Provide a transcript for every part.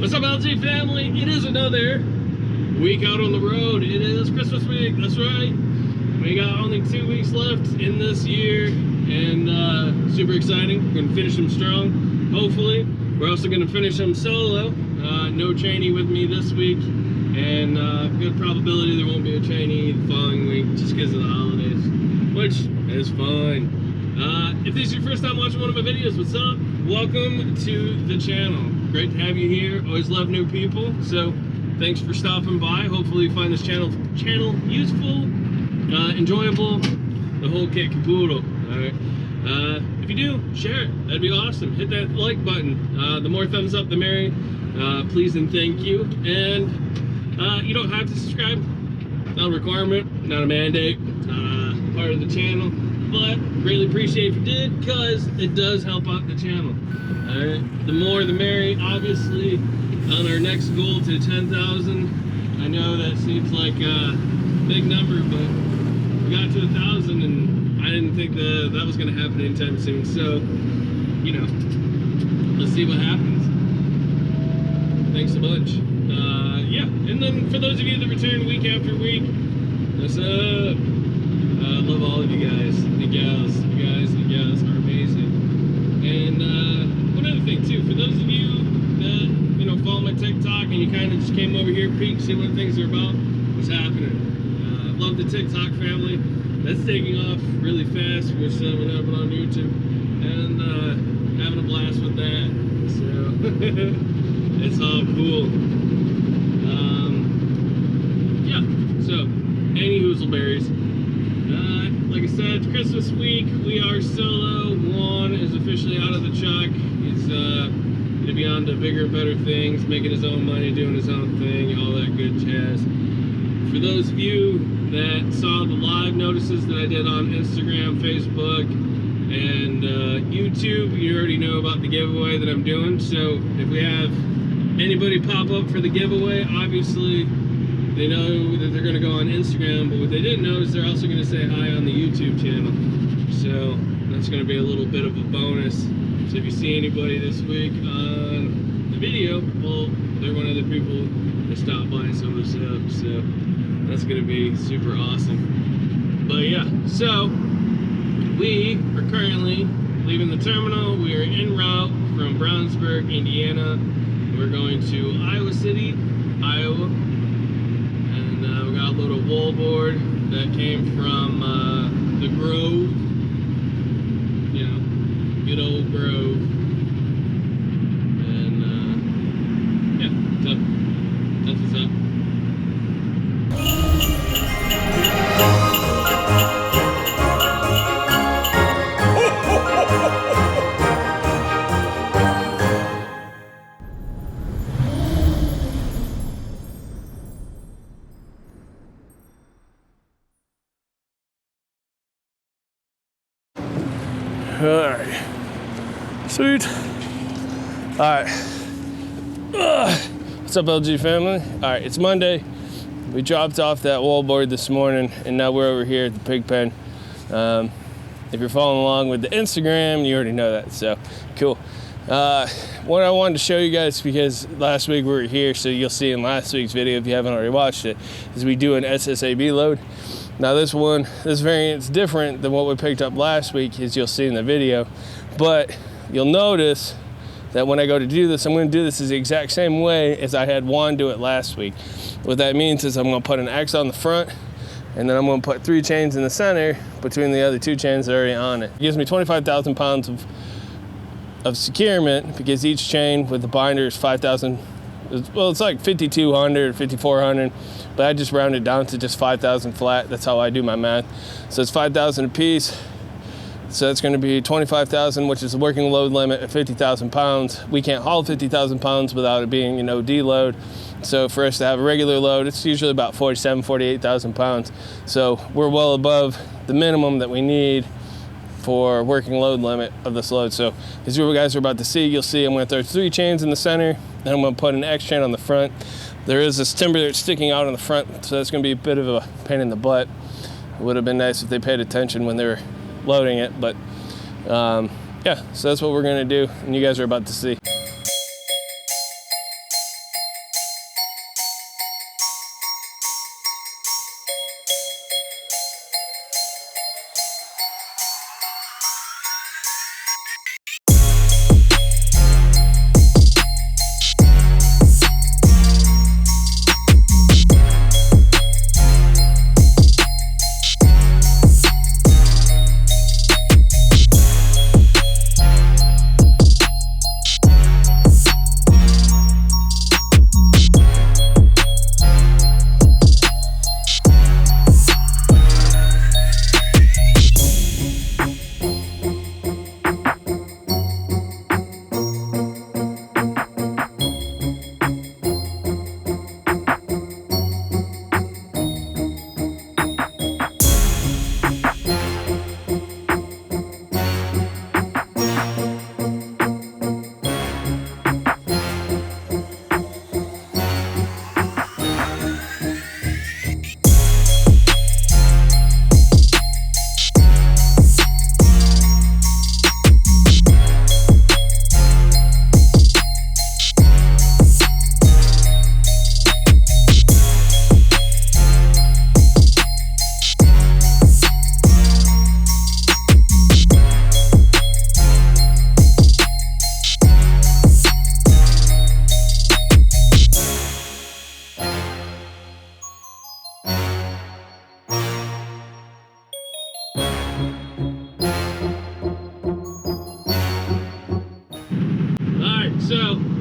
What's up, LG family? It is another week out on the road. It is Christmas week, that's right. We got only 2 weeks left in this year, and super exciting. We're gonna finish them strong, hopefully. We're also gonna finish them solo. No trainee with me this week, and good probability there won't be a trainee the following week just because of the holidays, which is fine. If this is your first time watching one of my videos, what's up? Welcome to the channel. Great to have you here. Always love new people, so thanks for stopping by. Hopefully you find this channel useful, enjoyable, the whole kit caboodle. All right. If you do, share it. That'd be awesome. Hit that like button. The more thumbs up, the merry. Please and thank you. And you don't have to subscribe. Not a requirement, not a mandate, not a part of the channel. But greatly appreciate if you did, because it does help out the channel. Alright, the more the merry. Obviously, on our next goal to 10,000. I know that seems like a big number, but we got to 1,000 and I didn't think that was going to happen anytime soon. So, you know, let's see what happens. Thanks a bunch. Yeah, and then for those of you that return week after week, what's up? I love all of you guys and gals. You guys and gals are amazing. And one other thing too, for those of you that, you know, follow my TikTok and you kind of just came over here, peek, see what things are about, what's happening. Love the TikTok family. That's taking off really fast. We're setting up on YouTube and having a blast with that. So it's all cool. Yeah. So any hoozleberries. Like I said, it's Christmas week. We are solo. Juan is officially out of the truck. He's gonna be on to bigger, better things, making his own money, doing his own thing, all that good jazz. For those of you that saw the live notices that I did on Instagram, Facebook, and YouTube, you already know about the giveaway that I'm doing. So if we have anybody pop up for the giveaway, obviously they know that they're going to go on Instagram, but what they didn't know is they're also going to say hi on the YouTube channel. So that's going to be a little bit of a bonus. So if you see anybody this week on the video, well, they're one of the people that stopped by and saw us up. So that's going to be super awesome. But yeah, so we are currently leaving the terminal. We are en route from Brownsburg, Indiana. We're going to Iowa City, Iowa. We got a load of Wallboard that came from the Grove, you know, good old Grove, and yeah, that's what's up. Alright, sweet. Alright, what's up, LG family? Alright, it's Monday. We dropped off that Wallboard this morning, and now we're over here at the pig pen. If you're following along with the Instagram, you already know that, so cool. What I wanted to show you guys, because last week we were here, so you'll see in last week's video if you haven't already watched it, is we do an SSAB load. Now this variant's different than what we picked up last week, as you'll see in the video, but you'll notice that when I go to do this, I'm going to do this the exact same way as I had Juan do it last week. What that means is I'm going to put an X on the front, and then I'm going to put 3 chains in the center between the other 2 chains that are already on it. It gives me 25,000 pounds of securement, because each chain with the binder is 5,000. Well, it's like 5,200, 5,400, but I just round it down to just 5,000 flat. That's how I do my math. So it's 5,000 a piece. So it's going to be 25,000, which is the working load limit at 50,000 pounds. We can't haul 50,000 pounds without it being an OD load. So for us to have a regular load, it's usually about 47,000, 48,000 pounds. So we're well above the minimum that we need for working load limit of this load. So as you guys are about to see, you'll see I'm going to throw 3 chains in the center, then I'm going to put an X chain on the front. There is this timber that's sticking out on the front, so that's going to be a bit of a pain in the butt. It would have been nice if they paid attention when they were loading it, but yeah, so that's what we're going to do, and you guys are about to see.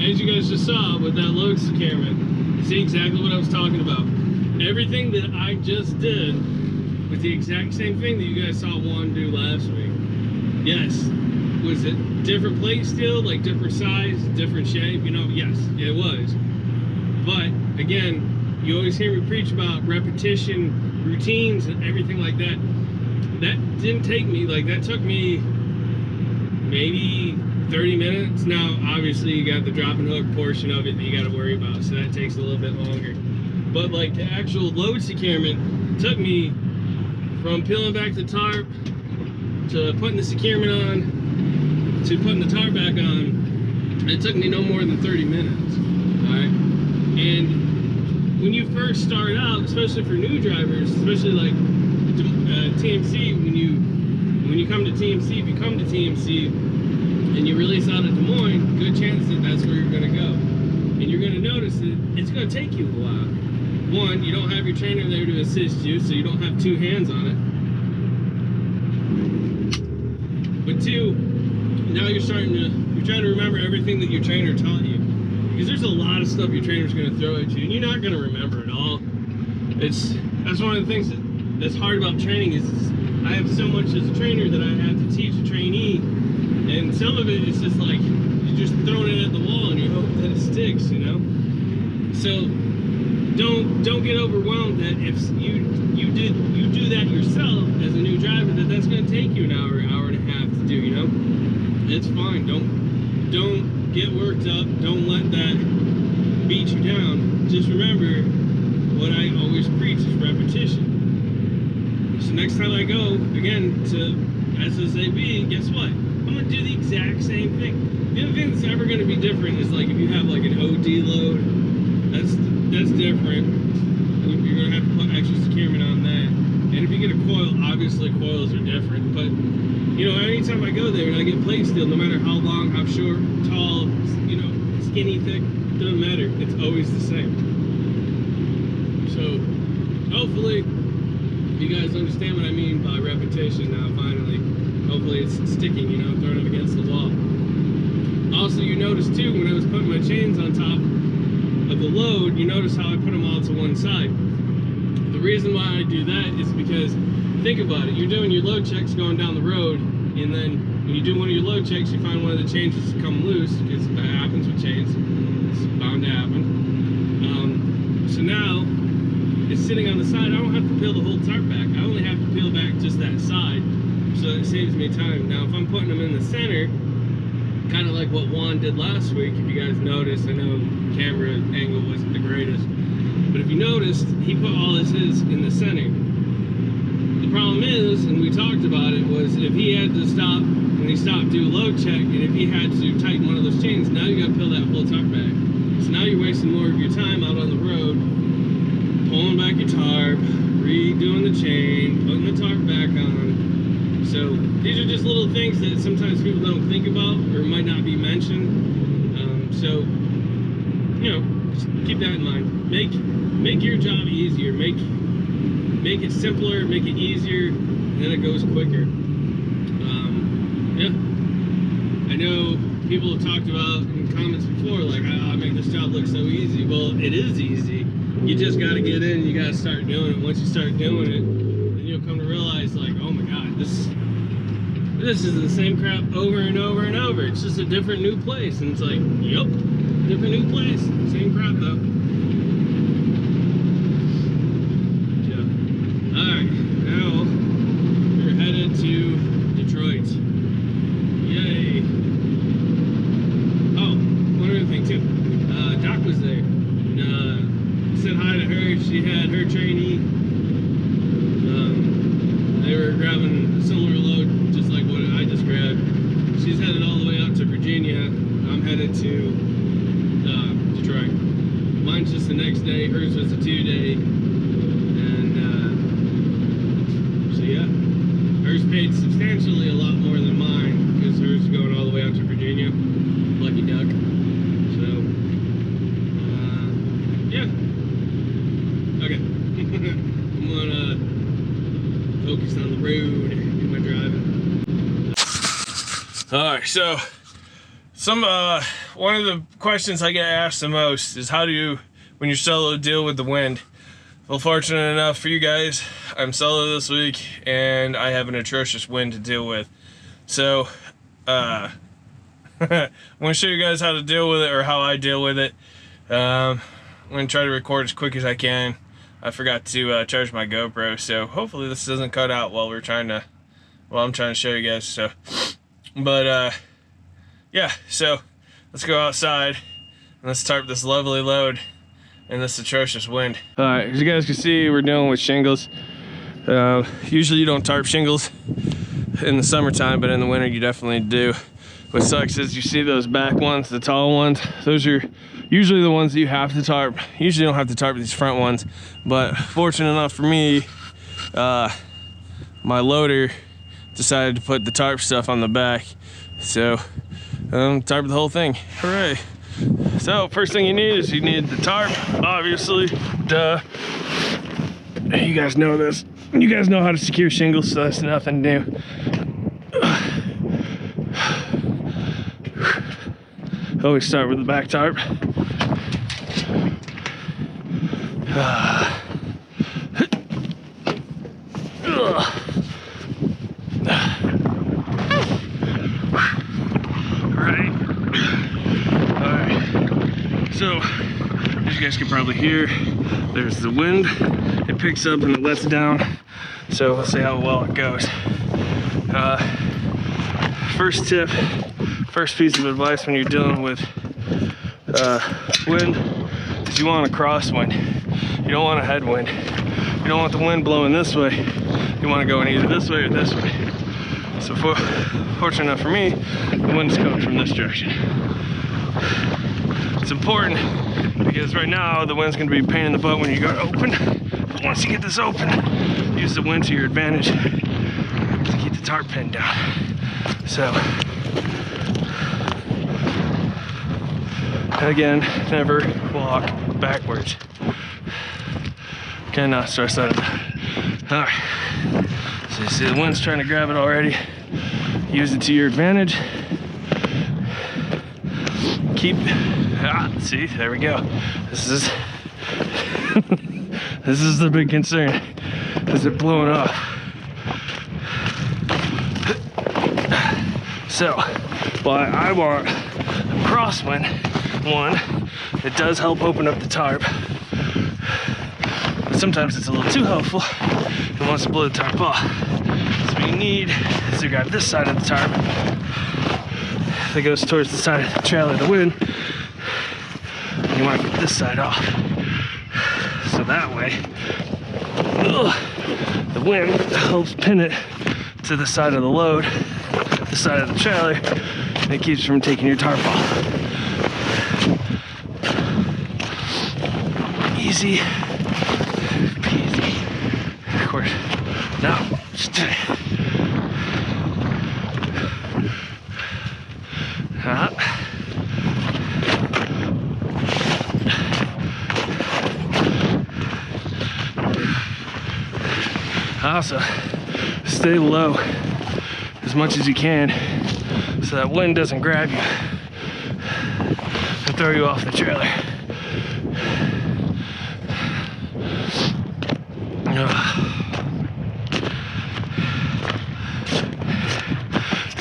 as you guys just saw with that load securement, see exactly what I was talking about. Everything that I just did was the exact same thing that you guys saw Juan do last week. Yes, was it different plate steel, like different size, different shape? You know, yes, it was. But again, you always hear me preach about repetition, routines, and everything like that. That didn't take me, like that took me maybe 30 minutes. Now, obviously, you got the drop and hook portion of it that you got to worry about, so that takes a little bit longer. But like the actual load securement took me from peeling back the tarp to putting the securement on to putting the tarp back on. It took me no more than 30 minutes. All right, and when you first start out, especially for new drivers, especially like TMC, when you come to TMC, if you come to TMC and you release out of Des Moines, good chance that that's where you're going to go. And you're going to notice that it's going to take you a while. One, you don't have your trainer there to assist you, so you don't have two hands on it. But two, now you're trying to remember everything that your trainer taught you. Because there's a lot of stuff your trainer's going to throw at you, and you're not going to remember it all. That's one of the things that's hard about training is I have so much as a trainer that I have to teach a trainee, and some of it is just like you're just throwing it at the wall and you hope that it sticks, you know. So don't get overwhelmed that if you do that yourself as a new driver, that's going to take you an hour and a half to do, you know. It's fine. Don't get worked up. Don't let that beat you down. Just remember what I always preach is repetition. So next time I go again to SSAB, guess what? I'm gonna do the exact same thing. The only thing that's ever gonna be different is like if you have like an OD load, that's different. You're gonna have to put extra securement on that. And if you get a coil, obviously coils are different. But you know, anytime I go there and I get plate steel, no matter how long, how short, tall, you know, skinny, thick, doesn't matter. It's always the same. So hopefully you guys understand what I mean by repetition now, finally. Hopefully it's sticking, you know, throwing it against the wall. Also, you notice too, when I was putting my chains on top of the load, you notice how I put them all to one side. The reason why I do that is because, think about it, you're doing your load checks going down the road, and then when you do one of your load checks, you find one of the chains has come loose, because that happens with chains. It's bound to happen. So now, it's sitting on the side. I don't have to peel the whole tarp back. I only have to peel back just that side, so it saves me time. Now, if I'm putting them in the center, kind of like what Juan did last week, if you guys noticed, I know camera angle wasn't the greatest, but if you noticed, he put all his in the center. The problem is, and we talked about it, was if he had to stop, when he stopped, do a load check, and if he had to tighten one of those chains, now you got to peel that whole tarp back. So now you're wasting more of your time out on the road, pulling back your tarp, redoing the chain, putting the tarp back on. So these are just little things that sometimes people don't think about or might not be mentioned. So, you know, just keep that in mind. Make your job easier. Make it simpler, make it easier, and then it goes quicker. Yeah. I know people have talked about in comments before, like, I make this job look so easy. Well, it is easy. You just got to get in, you got to start doing it. Once you start doing it, then you'll come to realize, like, oh my God, this is the same crap over and over and over. It's just a different new place. And it's like, yep, different new place. Same crap though. Yeah. Alright, now we're headed to Detroit. Yay. Oh, one other thing too. Doc was there. And, said hi to her. She had her trainee. They were grabbing a similar load, just like what I just grabbed. She's headed all the way out to Virginia. I'm headed to Detroit. Mine's just the next day. Hers was a 2-day. And so yeah, hers paid substantially a lot more than mine because hers is going all the way out to Virginia. Lucky duck. So yeah. Okay. I'm gonna focus on the road, do my driving. Alright, so some one of the questions I get asked the most is how do you, when you're solo, deal with the wind? Well, fortunate enough for you guys, I'm solo this week and I have an atrocious wind to deal with. So, I'm gonna show you guys how to deal with it, or how I deal with it. I'm gonna try to record as quick as I can. I forgot to charge my GoPro, so hopefully this doesn't cut out while I'm trying to show you guys. So, but yeah, so let's go outside and let's tarp this lovely load in this atrocious wind. All right, as you guys can see, we're dealing with shingles. Usually you don't tarp shingles in the summertime, but in the winter you definitely do. What sucks is you see those back ones, the tall ones, those are usually the ones that you have to tarp. You usually don't have to tarp these front ones, but fortunate enough for me, my loader decided to put the tarp stuff on the back. So, tarp the whole thing, hooray. So, first thing you need is you need the tarp, obviously, duh. You guys know this. You guys know how to secure shingles, so that's nothing new. Always start with the back tarp. Alright. So, as you guys can probably hear, there's the wind. It picks up and it lets down. So let's see how well it goes. First tip, first piece of advice when you're dealing with wind is you want a crosswind. You don't want a headwind. You don't want the wind blowing this way. You want to go in either this way or this way. So fortunate enough for me, the wind is coming from this direction. It's important because right now the wind's going to be a pain in the butt when you go to open. But once you get this open, use the wind to your advantage to keep the tarp pinned down. So, again, never walk backwards. Cannot stress that enough. Alright, so you see the wind's trying to grab it already. Use it to your advantage. See, there we go. This is this is the big concern. Is it blowing off? So, why I want a crosswind, one, it does help open up the tarp, but sometimes it's a little too helpful. It wants to blow the tarp off. So what you need is to grab this side of the tarp that goes towards the side of the trail of the wind, and you want to get this side off. So that way, the wind helps pin it to the side of the load, the side of the trailer, and it keeps from taking your tarp off. Easy peasy. Of course, now, also, stay low as much as you can so that wind doesn't grab you and throw you off the trailer.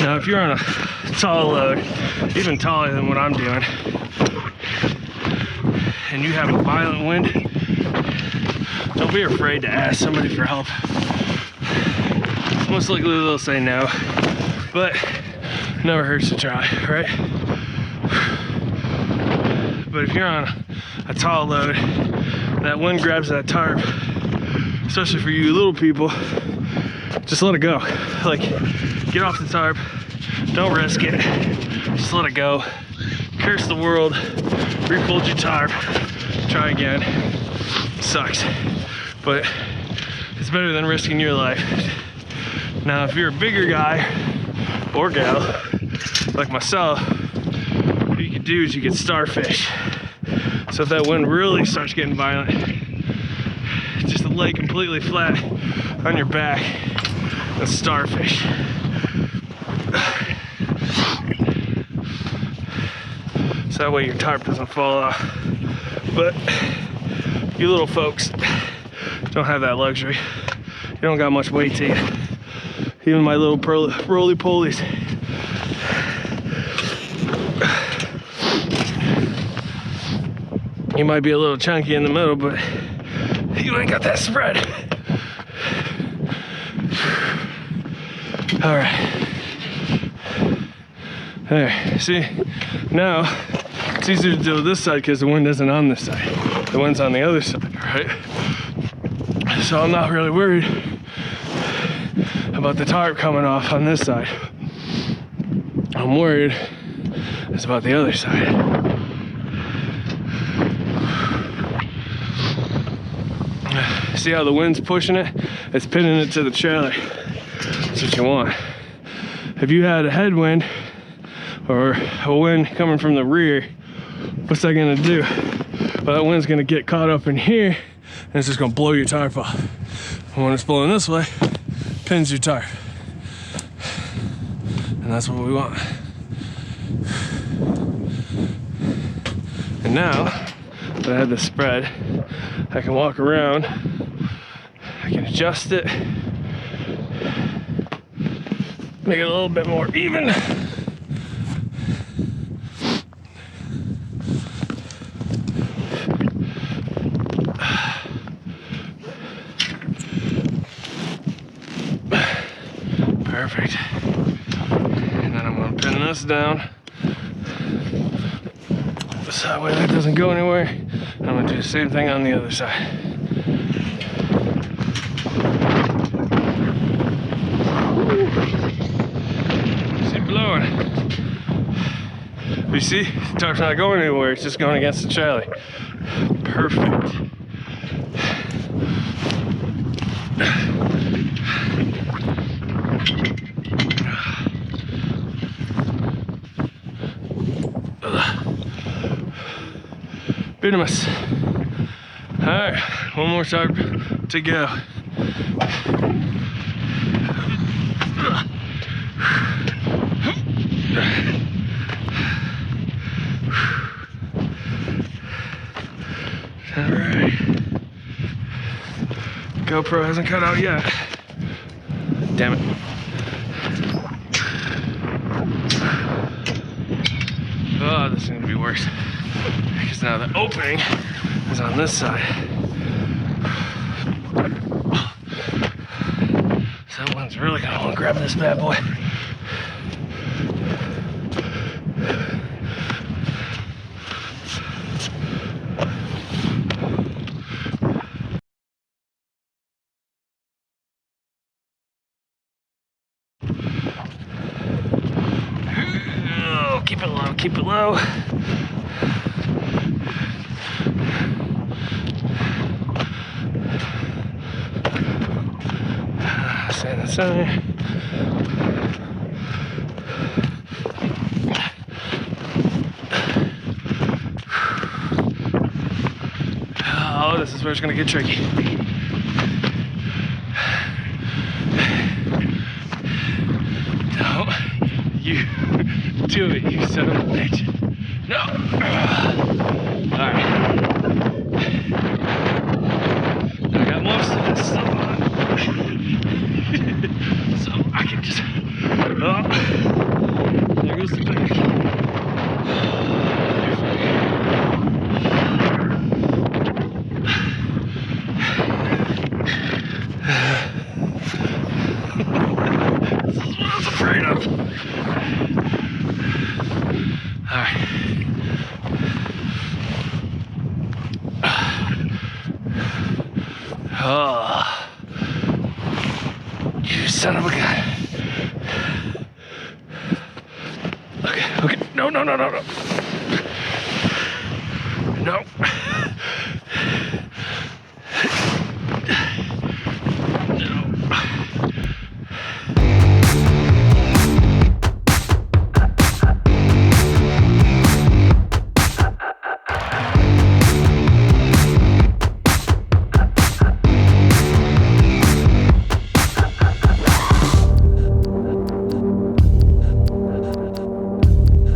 Now if you're on a tall load, even taller than what I'm doing, and you have a violent wind, don't be afraid to ask somebody for help. Most likely they'll say no, but never hurts to try, right? But if you're on a tall load, that wind grabs that tarp, especially for you little people, just let it go. Like, get off the tarp, don't risk it, just let it go. Curse the world, refold your tarp, try again. Sucks, but it's better than risking your life. Now, if you're a bigger guy or gal, like myself, what you could do is you could starfish. So if that wind really starts getting violent, just lay completely flat on your back and starfish. so that way your tarp doesn't fall off. But you little folks don't have that luxury. You don't got much weight to you. Even my little roly-polies. You might be a little chunky in the middle, but you ain't got that spread. All right. There, see? Now, it's easier to do this side because the wind isn't on this side. The wind's on the other side, right? So I'm not really worried about the tarp coming off on this side. I'm worried it's about the other side. See how the wind's pushing it? It's pinning it to the trailer. That's what you want. If you had a headwind or a wind coming from the rear, what's that gonna do? Well, that wind's gonna get caught up in here and it's just gonna blow your tarp off. And when it's blowing this way, pins your tarp. And that's what we want. And now that I have this spread, I can walk around, I can adjust it, make it a little bit more even. Perfect. And then I'm going to pin this down so that way that doesn't go anywhere. I'm going to do the same thing on the other side. See, blowing. You see, the tarp's not going anywhere, it's just going against the trailer. Perfect. Venomous. All right, one more tarp to go. All right. GoPro hasn't cut out yet. Damn it. Oh, this is gonna be worse. Because now the opening is on this side. So that one's really gonna want to grab this bad boy. Oh, keep it low, keep it low. Stay in the center. Oh, this is where it's gonna get tricky. No, you do it, you son of a bitch. No. All right. I got most of this stuff on. So I can just, oh, there goes the back. This is what I was afraid of. All right. Oh. You son of a gun. Okay, okay. No.